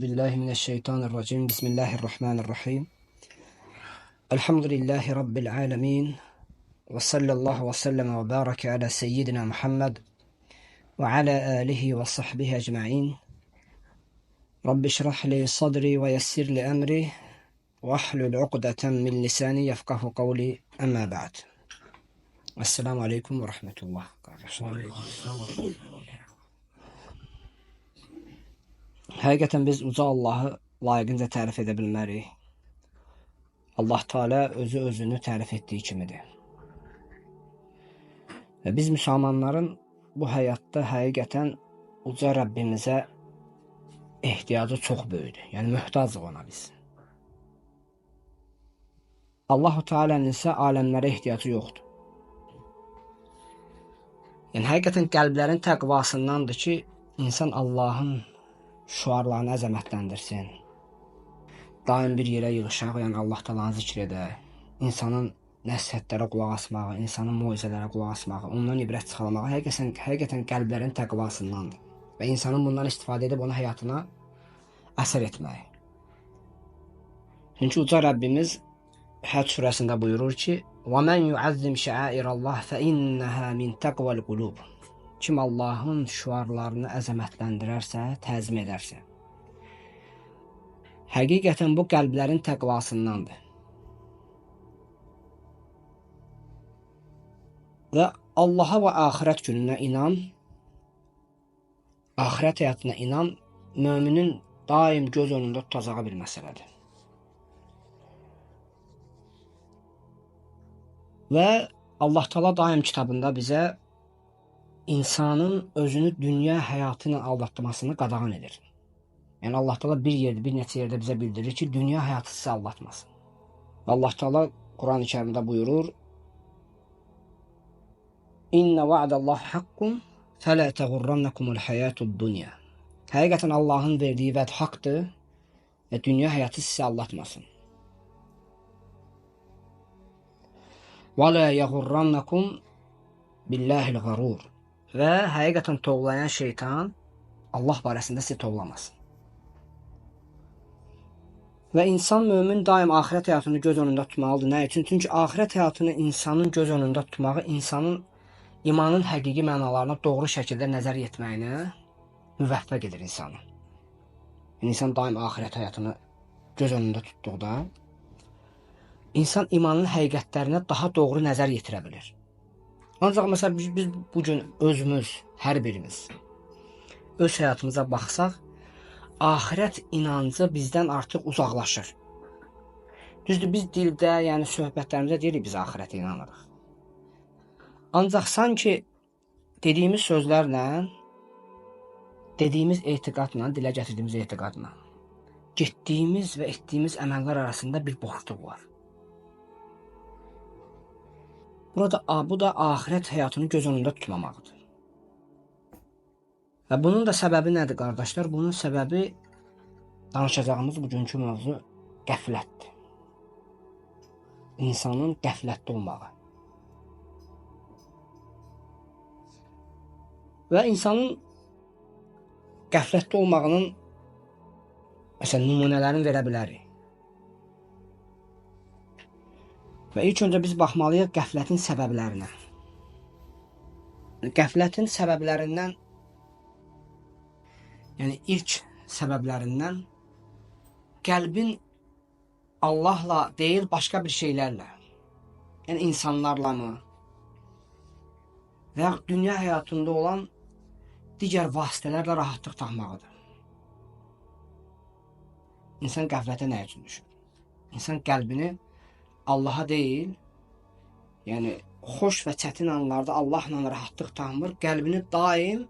billahi mineşşeytanirracim. Bismillahirrahmanirrahim. Elhamdülillahi Rabbil alemin. Ve sallallahu ve sellem ve baraka ala seyyidina Muhammed ve ala alihi ve sahbihi ecma'in. Rabbi şrah li sadri ve yessir li emri ve ahlul uqdeten min lisani yefkahu kavli, emma ba'd. Esselamu aleyküm ve rahmetullah. Həqiqətən biz uca Allahı layiqincə tərif edə bilmərik. Allah Teala özünü tərif etdiyi kimidir. Və biz müsəlmanların bu həyatda həqiqətən uca Rəbbimizə ehtiyacı çox böyükdür. Yəni möhtacıq ona biz. Allah Teala'nın isə aləmlərə ehtiyacı yoxdur. Yəni həqiqətən qəlblərin təqvasındandır ki, insan Allahın şüarlarını əzəmətləndirsin. Daim bir yerə yığışaq, yəni Allah Taala'nı zikr edək. İnsanın nəsihətlərə qulaq asmağı, insanın moizələrə qulaq asmağı, ondan ibrət çıxarmağı həqiqətən qəlblərin təqvasındandır. Və insanın bundan istifadə edib onun həyatına əsər etməyi. Çünki uca Rəbbimiz Həc surəsində buyurur ki: وَمَنْ يُعَزِّمْ شَعَائِرَ اللّٰهِ فَإِنَّهَا مِنْ تَقْوَى الْقُلُوبِ. Kim Allahın şüarlarını əzəmətləndirərsə, təzim edərsə, həqiqətən bu qəlblərin təqvasındandır. Və Allaha və axirət gününə inan, axirət həyatına inan, müminin daim göz önündə tutacağı bir məsələdir. Və Allah Teala daim kitabında bizə insanın özünü dünya həyatı ilə aldatmasını qadağan edir. Yəni Allah Teala bir neçə yerdə bizə bildirir ki, dünya həyatı sizi aldatmasın. Və Allah Teala Quran-ı Kərimdə buyurur: İnne va'dallahi haqqun fela teğurrannakumul hayatud dunya. Həqiqətən Allahın verdiyi vəd haqqdır və dünya həyatı sizi aldatmasın. Və la yeğurrannakum billahil gharur. Və həqiqətən tovlayan şeytan Allah barəsində sizi tovlamasın. Və insan, mömin daim axirət həyatını göz önündə tutmalıdır. Nə üçün? Çünki axirət həyatını insanın göz önündə tutmağı insanın imanın həqiqi mənalarına doğru şəkildə nəzər yetməyinə müvəffəq edir insanı. İnsan daim axirət həyatını göz önündə tutduqda insan imanın həqiqətlərinə daha doğru nəzər yetirə bilir. Ancaq məsələn biz bugün özümüz, hər birimiz öz həyatımıza baxsaq, axirət inancı bizdən artıq uzaqlaşır. Düzdür, biz dildə, yəni söhbətlərimizdə deyirik biz axirətə inanırıq. Ancaq sanki dediyimiz sözlərlə, dediyimiz etiqadla, dilə gətirdiyimiz etiqadla, getdiyimiz və etdiyimiz əməllər arasında bir boşluq var. Bu da axirət həyatını göz önündə tutmamaqdır. Və bunun da səbəbi nədir, qardaşlar? Bunun səbəbi danışacağımız bugünkü mövzu qəflətdir. İnsanın qəflətdə olmağı. Və insanın qəflətdə olmağının nümunələrini verə bilərik. Və ilk öncə biz baxmalıyıq qəflətin səbəblərinə. Qəflətin səbəblərindən, yəni ilk səbəblərindən qəlbin Allahla deyil, başqa bir şeylərlə, yəni insanlarla mı və ya dünya həyatında olan digər vasitələrlə rahatlıq tapmağıdır. İnsan qəflətə nə üçün düşür? İnsan qəlbini Allaha deyil, yəni xoş və çətin anlarda Allahla rahatlıq tapmır, qəlbini daim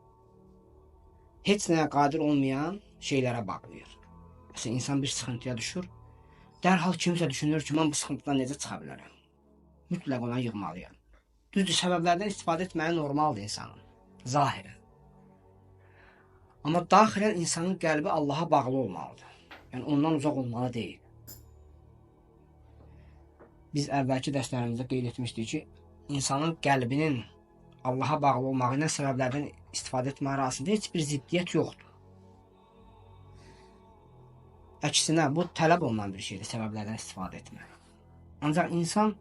heç nəyə qadir olmayan şeylərə bağlayır. Məsələn, insan bir sıxıntıya düşür, dərhal kimsə düşünür ki, mən bu sıxıntıdan necə çıxa bilərəm? Mütləq ona yığmalıyam. Düzdür, səbəblərdən istifadə etməyi normaldır insanın, zahirən. Amma daxilən insanın qəlbi Allaha bağlı olmalıdır. Yəni ondan uzaq olmalı deyil. Biz əvvəlki dərslərimizdə qeyd etmişdik ki, insanın qəlbinin Allaha bağlı olmağı ilə səbəblərdən istifadə etmək arasında heç bir ziddiyyət yoxdur. Əksinə, bu tələb olunan bir şeydir, səbəblərdən istifadə etmək. Ancaq insan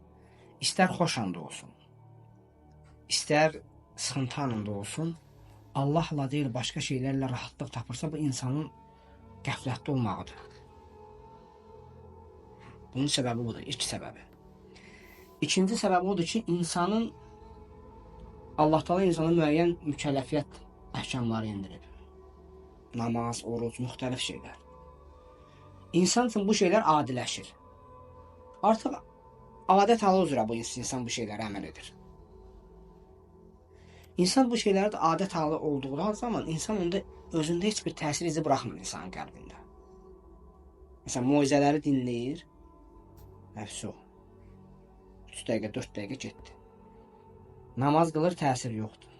istər xoş anda olsun, istər sıxıntı anında olsun, Allahla deyil, başqa şeylərlə rahatlıq tapırsa, bu insanın qəflətdə olmağıdır. Bunun səbəbi budur, ilk səbəbi. İkinci səbəbi odur ki, Allah Teala insana müəyyən mükəlləfiyyət əhkamları indirib. Namaz, oruc, müxtəlif şeylər. İnsan üçün bu şeylər adiləşir. Artıq adət halı üzrə bu insan bu şeylərə əməl edir. İnsan bu şeylərdə adət halı olduğu zaman insan onda özündə heç bir təsir izi buraxmır insanın qəlbində. Məsələn, moizələri dinləyir. Həfsə o. 3 dəqiqə, 4 dəqiqə getdi. Namaz qılır, təsir yoxdur.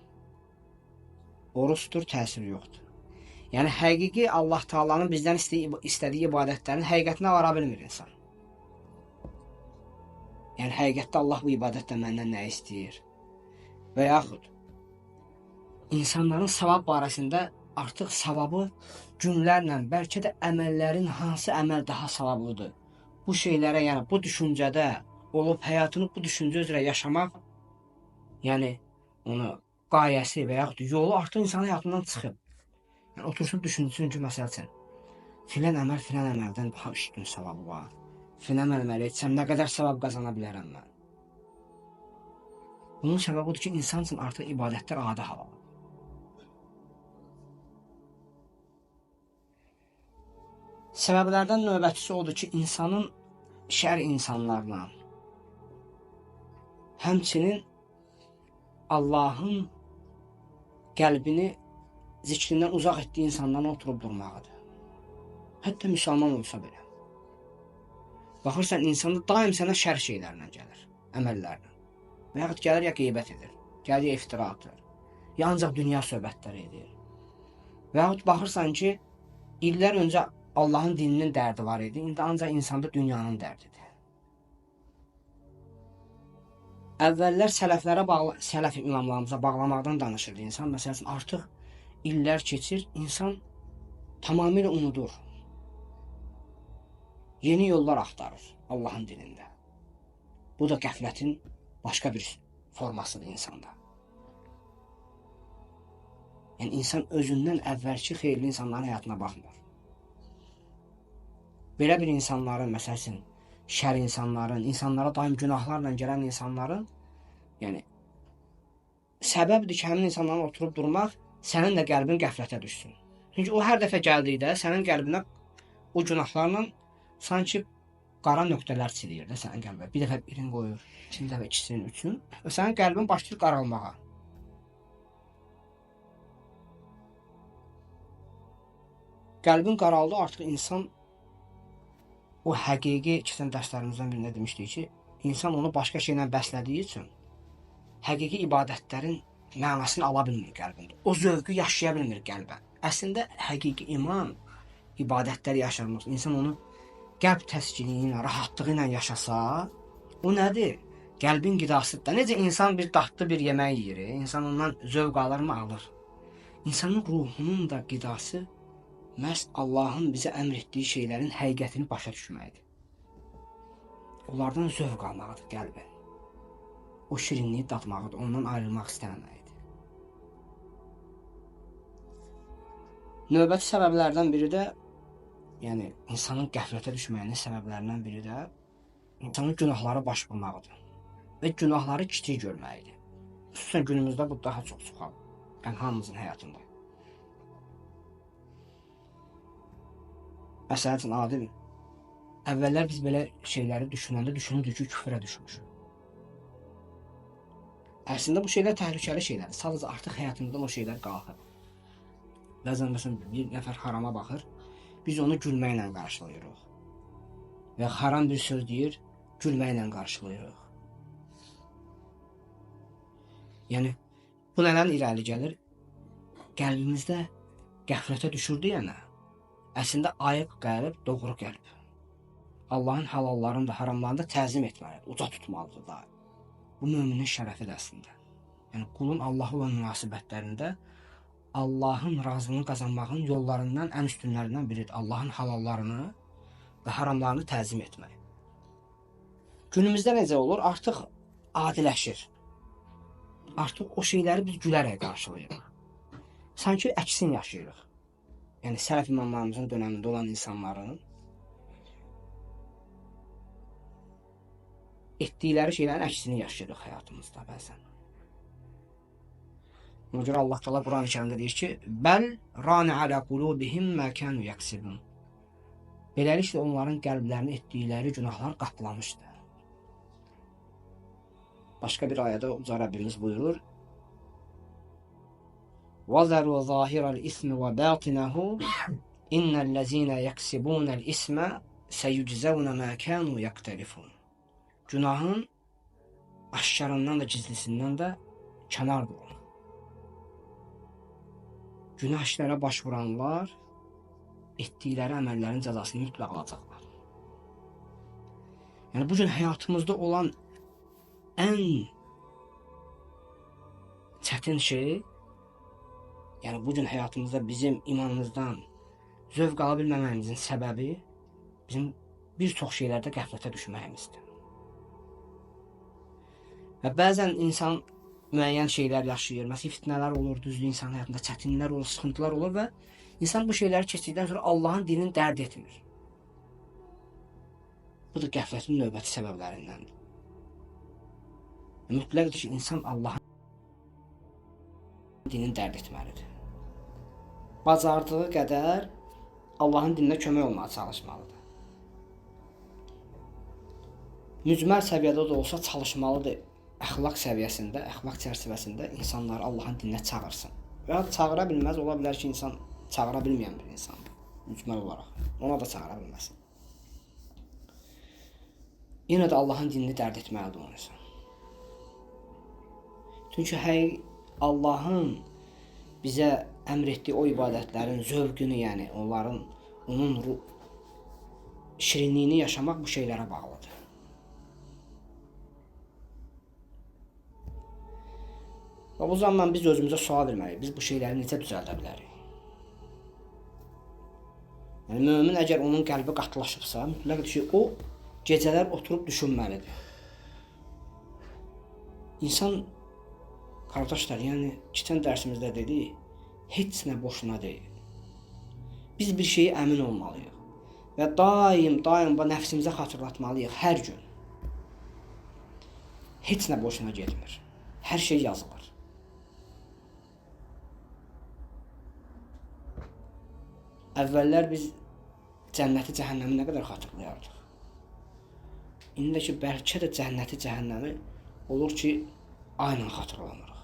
Oruç tutur, təsir yoxdur. Yəni, həqiqi Allah Taala'nın bizdən istədiyi ibadətlərin həqiqətinə vara bilmir insan. Yəni, həqiqətdə Allah bu ibadətdə məndən nə istəyir? Və yaxud, insanların savab barəsində artıq savabı günlərlə, bəlkə də əməllərin hansı əməl daha savablıdır? Bu şeylərə, yəni bu düşüncədə olub həyatını bu düşüncə üzrə yaşamaq, yəni onu qayəsi və yaxud yolu artıq insanın həyatından çıxıb. Yəni, otursun düşünsün ki, məsəl üçün, filan əməldən daha üstün savabı var. Filan əməli etsəm, nə qədər savab qazana bilərəm mən. Bunun səbəbi odur ki, insan üçün artıq ibadətlər adi hal alır. Səbəblərdən növbətisi odur ki, insanın şər insanlarla, həmçinin Allahın qəlbini zikrindən uzaq etdiyi insanlarla oturub durmağıdır. Hətta müsəlman olsa belə. Baxırsan, insanda daim sənə şər şeylərlə gəlir, əməllərlə. Və yaxud gəlir, ya qeybət edir, gəlir, ya iftira atır, ya ancaq dünya söhbətləri edir. Və yaxud baxırsan ki, illər öncə Allahın dininin dərdi var idi, indi ancaq insanda dünyanın dərdidir. Əvvəllər sələf imamlarımıza bağlamaqdan danışırdı insan. Məsələn, artıq illər keçir, insan tamamilə unudur. Yeni yollar axtarır Allahın dilində. Bu da qəflətin başqa bir formasıdır insanda. Yəni, insan özündən əvvəlki xeyirli insanların həyatına baxmır. Belə bir insanların, məsələn, şər insanların, insanlara daim günahlarla gələn insanların, yəni, səbəbdir ki, həmin insanların oturub durmaq, sənin də qəlbin qəflətə düşsün. Çünki o hər dəfə gəldikdə, sənin qəlbinə o günahlarla sanki qara nöqtələr çilir də sənin qəlbinə. Bir dəfə birini qoyur, ikinci dəfə ikisinin, üçün və sənin qəlbin başlayır qaralmağa. Qəlbin qaraldı, artıq insan o həqiqi, keçən dərslərimizdən birində demişdik ki, insan onu başqa şeylə bəslədiyi üçün həqiqi ibadətlərin mənasını ala bilmir qəlbində. O zövqü yaşaya bilmir qəlbə. Əslində, həqiqi iman ibadətlər yaşanmır. İnsan onu qəlb təskini ilə, rahatlığı ilə yaşasa, o nədir? Qəlbin qidasıdır. Necə insan bir dadlı bir yemək yeyir, insan ondan zövq alırmı? Alır. İnsanın ruhunun da qidası məhz Allahın bizə əmr etdiyi şeylərin həqiqətini başa düşməkdir. Onlardan zövq almaqdır qəlbə. O şirinliyi dadmaqdır, ondan ayrılmaq istəməməkdir. Növbəti səbəblərdən biri də, yəni insanın qəflətə düşməyinin səbəblərindən biri də insanın günahları baş vurmağıdır və günahları kiçik görməkdir. Xüsusən günümüzdə bu daha çox çoxalır. Yəni hamımızın həyatında. Məsəl üçün, Adil, əvvəllər biz belə şeyləri düşünürdük ki, küfrə düşmüşük. Əslində bu şeylər təhlükəli şeylərdir. Sadəcə artıq həyatımızdan o şeylər qalxır. Bəzən məsələn bir nəfər harama baxır, biz onu gülməklə qarşılayırıq. Və haram bir söz deyir, gülməklə qarşılayırıq. Yəni, bu nədən irəli gəlir? Qəlbimizdə qəflətə düşürdü yəni. Əslində ayıq qəlb, doğru qəlb. Allahın halallarını da, haramlarını da təzim etməlidir, uca tutmalıdır da. Bu müminin şərəfidir əslində. Yəni qulun Allahla münasibətlərində Allahın razılığını qazanmağın yollarından ən üstünlərindən biridir. Allahın halallarını və haramlarını təzim etmək. Günümüzdə necə olur? Artıq adiləşir. Artıq o şeyləri biz gülərək qarşılayırıq. Sanki əksin yaşayırıq. Yəni sələf imamlarımızın dönəmində olan insanların etdikləri şeylərin əksini yaşayırıq həyatımızda bəzən. Ona görə Allah Teala Quran-ı Kərimdə deyir ki: "Bəl rana ala qulubihim ma kanu yaksibun." Beləliklə onların qəlblərini etdikləri günahlar qaplamışdı. Başqa bir ayədə Uca Rəbbimiz buyurur: وَذَرُوا ظَاهِرَ الْإِثْمِ وَبَاطِنَهُ إِنَّ الَّذِينَ يَكْسِبُونَ الْإِثْمَ سَيُجْزَوْنَ مَا كَانُوا يَقْتَرِفُونَ. Günahın aşkarından da gizlisindən də kənar durun. Günah işlərə baş vuranlar etdikləri əməllərin cəzasını mütləq alacaqlar. Yəni bu gün həyatımızda olan ən çətin şey, yəni bu gün həyatımızda bizim imanımızdan zövq ala bilməməyimizin səbəbi bizim bir çox şeylərdə qəflətə düşməyimizdir. Və bəzən insan müəyyən şeylər yaşayır, məsələn fitnələr olur, düzdür, insan həyatında çətinliklər olur, sıxıntılar olur və insan bu şeyləri keçdikdən sonra Allahın dinini dərd etmir. Bu da qəflətin növbəti səbəblərindəndir. Mütləqdir ki, insan Allahın dinini dərd etməlidir. Bacardığı qədər Allahın dininə kömək olmağa çalışmalıdır. Mücməl səviyyədə də olsa çalışmalıdır. Əxlaq səviyyəsində, əxlaq çərçivəsində insanları Allahın dininə çağırsın. Və çağıra bilməz, ola bilər ki, insan çağıra bilməyən bir insandır, mücməl olaraq. Ona da çağıra bilməsin. Yenə də Allahın dinini dərd etməlidir o insan. Çünki Allahın bizə əmr etdiyi o ibadətlərin zövqünü, yəni onun şirinliyini yaşamaq bu şeylərə bağlıdır. Və bu zaman biz özümüzə sual verməliyik. Biz bu şeyləri necə düzəldə bilərik? Yəni mömin əgər onun qəlbi qatılaşıbsa, mütləqdir ki, o gecələr oturub düşünməlidir. İnsan, qardaşlar, yəni keçən dərsimizdə dedik, heç nə boşuna deyil. Biz bir şeyi əmin olmalıyıq və daim bu nəfsimizə xatırlatmalıyıq hər gün. Heç nə boşuna getmir. Hər şey yazılır. Əvvəllər biz cənnəti, cəhənnəmi nə qədər xatırlayardıq. İndi də ki, bəlkə də cənnəti, cəhənnəmi olur ki, aynən xatırlanırıq.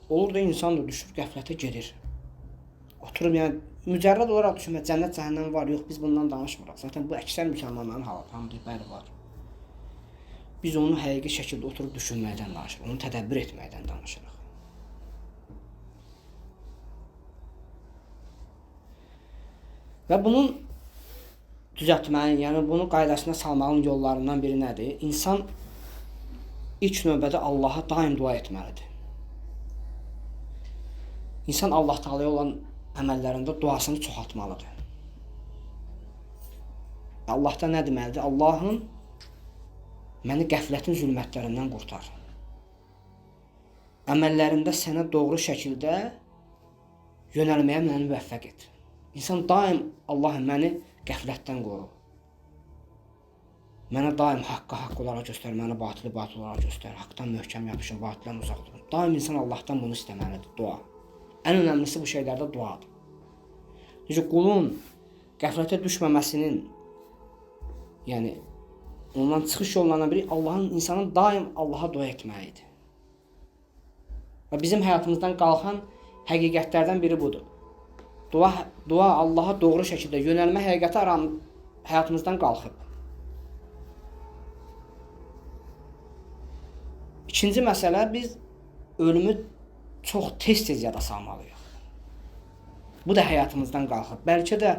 Olur da insan da düşür, qəflətə gedir. Oturub, yəni, mücərrəd olaraq düşünmə, cənnət, cəhənnəm var, yox, biz bundan danışmırıq. Zaten bu əksər müsəlmanların halı, hamı deyir, bəli var. Biz onu həqiqi şəkildə oturub düşünməkdən danışırıq, onu tədəbbür etməkdən danışırıq. Və bunun düzəltmənin, yəni bunu qaydasına salmağın yollarından biri nədir? İnsan ilk növbədə Allaha daim dua etməlidir. İnsan Allah Taala'ya olan əməllərində duasını çoxaltmalıdır. Allah'ta nə deməlidir? Allahım, məni qəflətin zülmətlərindən qurtar. Əməllərimdə sənə doğru şəkildə yönəlməyə məni müvəffəq et. İnsan daim Allahım, məni qəflətdən qoru. Mənə daim haqqa haqq olaraq göstər, mənə batılı batıl olaraq göstər. Haqqdan möhkəm yapışın, batılan uzaq durun. Daim insan Allah'tan bunu istəməlidir, dua. Ən önəmlisi bu şeylərdə duadır. Çünki qulun qəflətə düşməməsinin, yəni ondan çıxış yollarından biri insanın daim Allaha dua etməyidir. Və bizim həyatımızdan qalxan həqiqətlərdən biri budur. Dua Allaha doğru şəkildə yönəlmə həqiqəti həyatımızdan qalxıb. İkinci məsələ, biz ölümü çox tez yada salmalıyıq. Bu da həyatımızdan qalxıb. Bəlkə də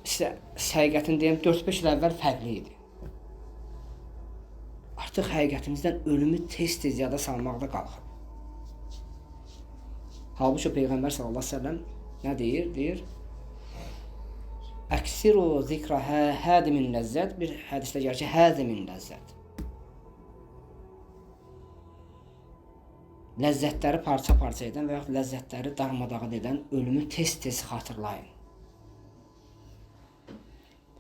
həqiqətini deyim, 4-5 il əvvəl fərqli idi. Artıq həqiqətimizdən ölümü tez yada salmaqda qalxıb. Halbuki Peyğəmbər sallallahu əleyhi və səlləm nə deyir? Deyir: əksiru zikra hədimin ləzzət. Bir hədisdə gəlir ki, hədimin ləzzət. Ləzzətləri parça-parça edən və yaxud ləzzətləri darmadağın edən ölümü tez-tez xatırlayın.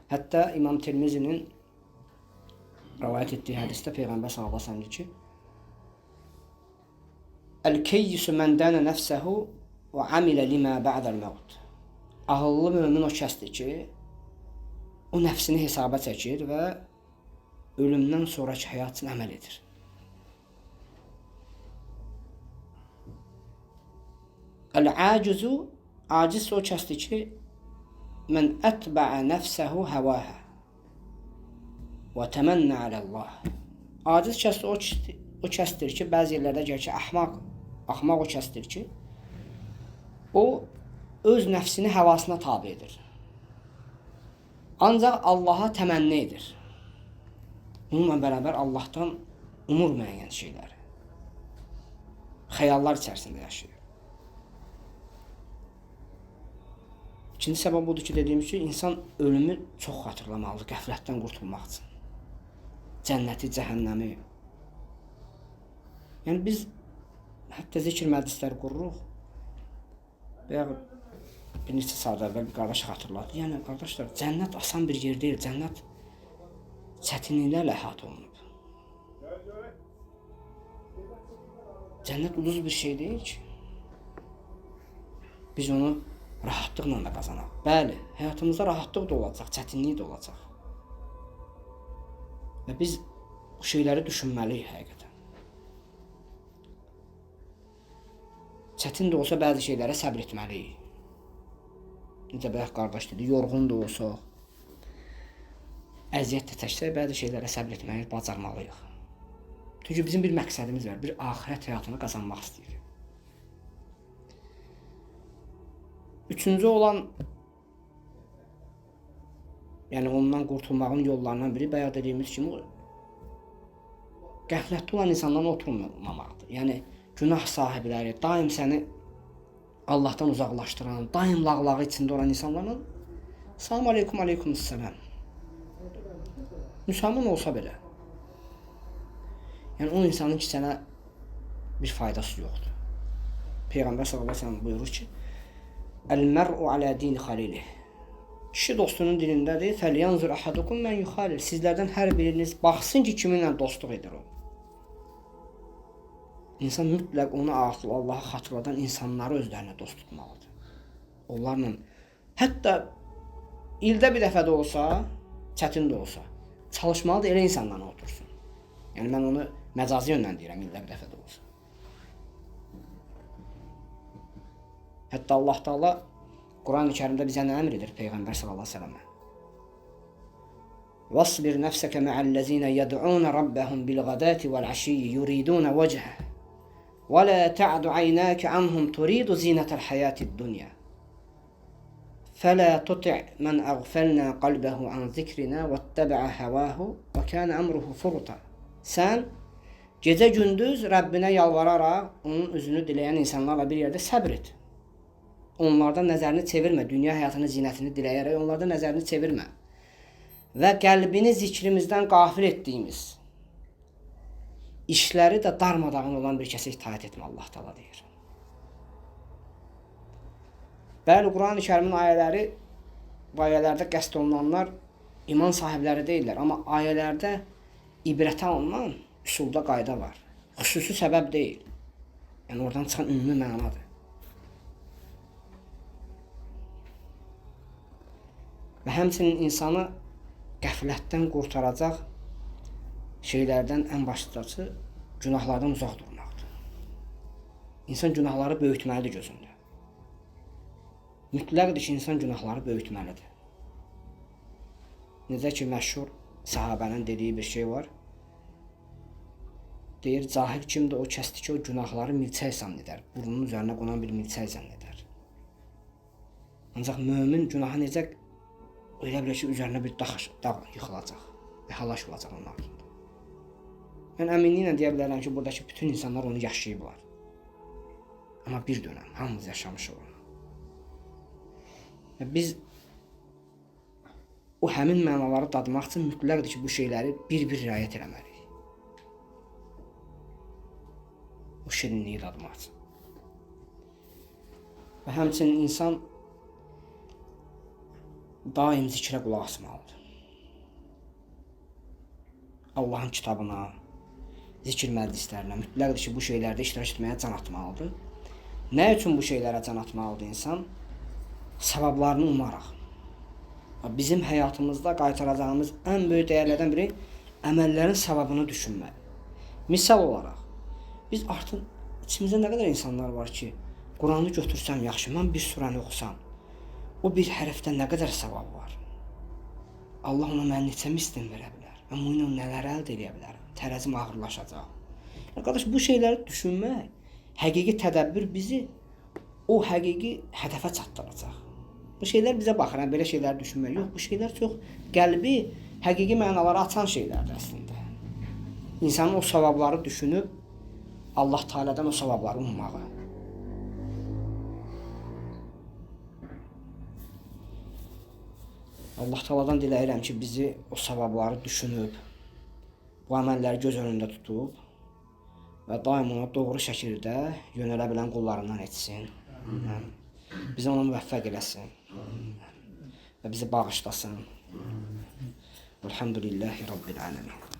Hətta İmam Tirmizinin rivayət etdiyi hədisdə Peyğəmbər sallallahu əleyhi və səlləm deyir ki: "Əl-keyyisu men dana nəfsəhu və amilə limə ba'dəl-mevt." Ağıllı mömin o kəsdir ki, o nəfsini hesaba çəkir və ölümdən sonraki həyat üçün əməl edir. Əl-acizu, aciz o kəsdir ki, mən ətbəə nəfsəhu həvəhə və təmənnə aləllah. Aciz kəsdir o kəsdir ki, bəzi yerlərdə gəlir ki, axmaq o kəsdir ki, o öz nəfsini həvasına tabi edir. Ancaq Allaha təmənni edir. Bununla bərabər Allahdan umur müəyyən şeyləri. Xəyallar içərisində yaşayır. İkinci səbəb budur ki, dediyimiz ki, insan ölümü çox xatırlamalıdır, qəflətdən qurtulmaq üçün. Cənnəti, cəhənnəmi. Yəni biz hətta zikr məclisləri qururuq. Və bir neçə saat əvvəl bir qardaş xatırladı. Yəni qardaşlar, cənnət asan bir yer deyil, cənnət çətinliklərlə əhatə olunub. Cənnət ucuz bir şey deyil ki, biz onu rahatlıqla da qazanaq. Bəli, həyatımızda rahatlıq da olacaq, çətinlik də olacaq. Və biz bu şeyləri düşünməliyik həqiqətən. Çətin də olsa bəzi şeylərə səbr etməliyik. Necə bayaq qardaş dedi, yorğun da olsaq, əziyyət də çəksək, bəzi şeylərə səbr etməyi bacarmalıyıq. Çünki bizim bir məqsədimiz var, bir axirət həyatını qazanmaq istəyirik. Üçüncü olan, yəni ondan qurtulmağın yollarından biri, bayaq dediyimiz kimi, qəflətdə olan insandan oturmamaqdır. Yəni, günah sahibləri, daim səni Allahdan uzaqlaşdıran, daim lağlağı içində olan insanlarla salam aleykum, aleykumussalam. Müsəlman olsa belə. Yəni, o insanın ki, sənə bir faydası yoxdur. Peyğəmbər sallallahu əleyhi və səlləm buyurur ki, "Əl-mər'u alə din xalilih." Kişi dostunun dilindədir. "Fəlyanzur ahadukum men yuxalil." Sizlərdən hər biriniz baxsın ki, kiminlə dostluq edir o. İnsan mütləq onu Allah'a xatırladan insanları özlərinə dost tutmalıdır. Onlarla, hətta ildə bir dəfə də olsa, çətin də olsa, çalışmalıdır elə insanlarla otursun. Yəni, mən onu məcazi yöndən deyirəm, ildə bir dəfə də olsa. Hətta Allah Teala Quran-ı Kərimdə bizə nə əmr edir Peyğəmbər sallallahu əleyhi və səlləmə? "Vasbir nefseke ma'allezine yed'un rabbahum bil-ghadati vel-ashiyyi yuridun vejhe ve la ta'du aynaka anhum turidu zinatal hayatid-dunya. Fela tuti' men aghfalna qalbahu an zikrina vettaba'a hawahu ve kana amruhu furta." Sən gecə gündüz Rəbbinə yalvararaq onun üzünü diləyən insanlarla bir yerdə səbr et. Onlardan nəzərini çevirmə, dünya həyatının zinətini diləyərək onlardan nəzərini çevirmə. Və qəlbini zikrimizdən qafil etdiyimiz işləri də darmadağın olan bir kəsə itaət etmə, Allah Teala deyir. Bəli, Quran-ı Kərimin ayələri, bu ayələrdə qəsd olunanlar iman sahibləri deyirlər, amma ayələrdə ibrətə alınan üsulda qayda var. Xüsusi səbəb deyil. Yəni, oradan çıxan ümumi mənadır. Və həmçinin insanı qəflətdən qurtaracaq şeylərdən ən başlıcası günahlardan uzaq durmaqdır. İnsan günahları böyütməlidir gözündə. Mütləqdir ki, insan günahları böyütməlidir. Necə ki, məşhur sahabənin dediyi bir şey var. Deyir, cahil kimdir o kəsdir ki, o günahları milçək zənn edər. Burnunun üzərinə qonan bir milçək zənn edər. Ancaq mömin günahı necə elə bilir ki, üzərinə bir dağ yıxılacaq və halaş olacaq onun ardında. Mən əminliklə deyə bilərəm ki, buradakı bütün insanlar onu yaşayıblar. Amma bir dönəm, hamımız yaşamışıq onu. Və biz o həmin mənaları dadmaq üçün mütləqdir ki, bu şeyləri bir-bir riayət eləməliyik. O şirinliyi dadmaq üçün. Və həmçinin insan daim zikrə qulaq asmalıdır. Allahın kitabına, zikir məclislərinə mütləqdir ki, bu şeylərdə iştirak etməyə can atmalıdır. Nə üçün bu şeylərə can atmalıdır insan? Savablarını umaraq. Bizim həyatımızda qaytaracağımız ən böyük dəyərlərdən biri əməllərin savabını düşünmək. Misal olaraq, biz artıq içimizdə nə qədər insanlar var ki, Quranı götürsəm yaxşı, mən bir surəni oxusam, o bir hərfdə nə qədər savab var? Allah ona mən neçə mislin verə bilər? Mən bununla nələr əldə edə bilərəm? Tərəzim ağırlaşacaq. Qardaş, bu şeyləri düşünmək, həqiqi tədəbbür bizi o həqiqi hədəfə çatdıracaq. Bu şeylər bizə baxır, belə şeyləri düşünmək yox. Bu şeylər çox qəlbi, həqiqi mənaları açan şeylərdir əslində. İnsanın o savabları düşünüb, Allah Teala'dan o savabları ummağı. Allah Teala'dan diləyirəm ki, bizi o savabları düşünüb, bu əməlləri göz önündə tutub və daim ona doğru şəkildə yönələ bilən qullarından etsin. Bizi ona müvəffəq eləsin və bizi bağışlasın. Elhamdülillahi Rabbil alemin.